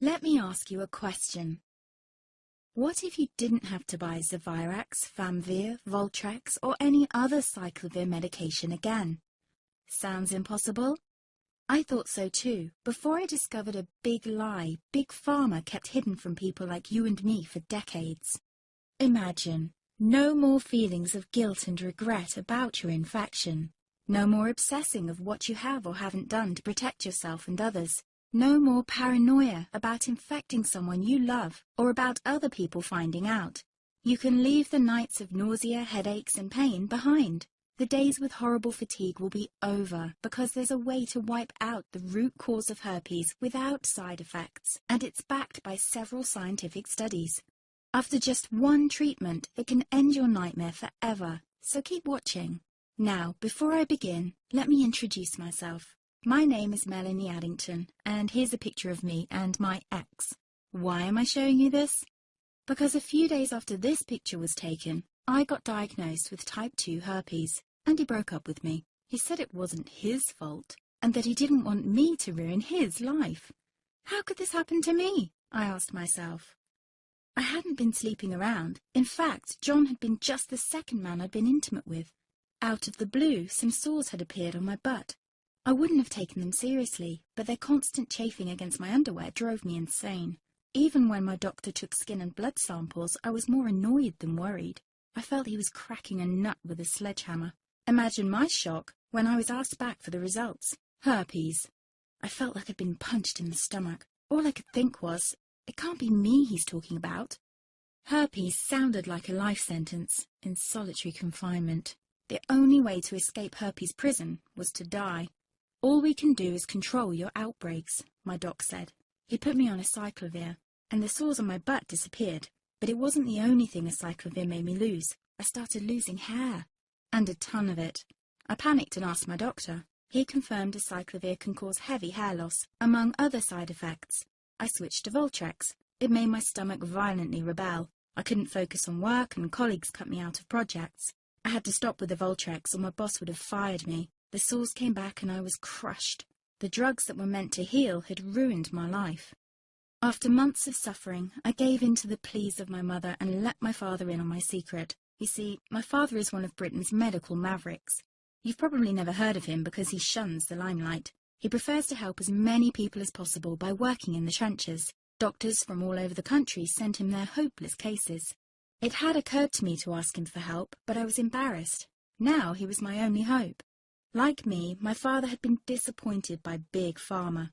Let me ask you a question. What if you didn't have to buy Zevirax, Famvir, Voltrex, or any other cyclovir medication again? Sounds impossible? I thought so too, before I discovered a big lie Big Pharma kept hidden from people like you and me for decades. Imagine, no more feelings of guilt and regret about your infection. No more obsessing of what you have or haven't done to protect yourself and others. No more paranoia about infecting someone you love or about other people finding out. You can leave the nights of nausea, headaches, and pain behind. The days with horrible fatigue will be over because there's a way to wipe out the root cause of herpes without side effects, and it's backed by several scientific studies. After just one treatment, it can end your nightmare forever, so keep watching. Now, before I begin, let me introduce myself. My name is Melanie Addington, and here's a picture of me and my ex. Why am I showing you this? Because a few days after this picture was taken, I got diagnosed with type 2 herpes, and he broke up with me. He said it wasn't his fault, and that he didn't want me to ruin his life. How could this happen to me? I asked myself. I hadn't been sleeping around. In fact, John had been just the second man I'd been intimate with. Out of the blue, some sores had appeared on my butt. I wouldn't have taken them seriously, but their constant chafing against my underwear drove me insane. Even when my doctor took skin and blood samples, I was more annoyed than worried. I felt he was cracking a nut with a sledgehammer. Imagine my shock when I was asked back for the results. Herpes. I felt like I'd been punched in the stomach. All I could think was, it can't be me he's talking about. Herpes sounded like a life sentence in solitary confinement. The only way to escape herpes prison was to die. All we can do is control your outbreaks, my doc said. He put me on a cyclovir, and the sores on my butt disappeared. But it wasn't the only thing a cyclovir made me lose. I started losing hair, and a ton of it. I panicked and asked my doctor. He confirmed a cyclovir can cause heavy hair loss, among other side effects. I switched to Voltrex. It made my stomach violently rebel. I couldn't focus on work, and colleagues cut me out of projects. I had to stop with the Voltrex, or my boss would have fired me. The sores came back and I was crushed. The drugs that were meant to heal had ruined my life. After months of suffering, I gave in to the pleas of my mother and let my father in on my secret. You see, my father is one of Britain's medical mavericks. You've probably never heard of him because he shuns the limelight. He prefers to help as many people as possible by working in the trenches. Doctors from all over the country sent him their hopeless cases. It had occurred to me to ask him for help, but I was embarrassed. Now he was my only hope. Like me, my father had been disappointed by Big Pharma.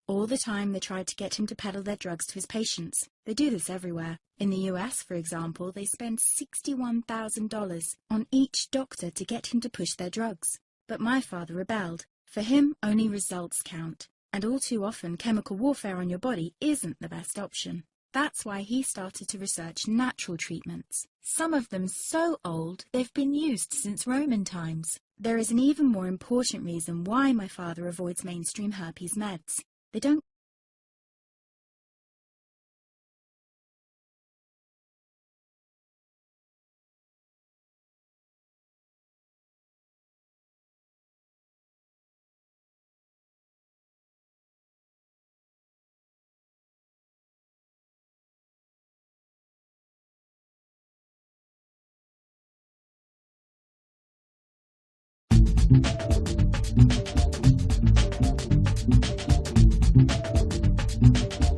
All the time they tried to get him to peddle their drugs to his patients. They do this everywhere. In the US, for example, they spend $61,000 on each doctor to get him to push their drugs. But my father rebelled. For him, only results count. And all too often, chemical warfare on your body isn't the best option. That's why he started to research natural treatments. Some of them so old, they've been used since Roman times. There is an even more important reason why my father avoids mainstream herpes meds. They don't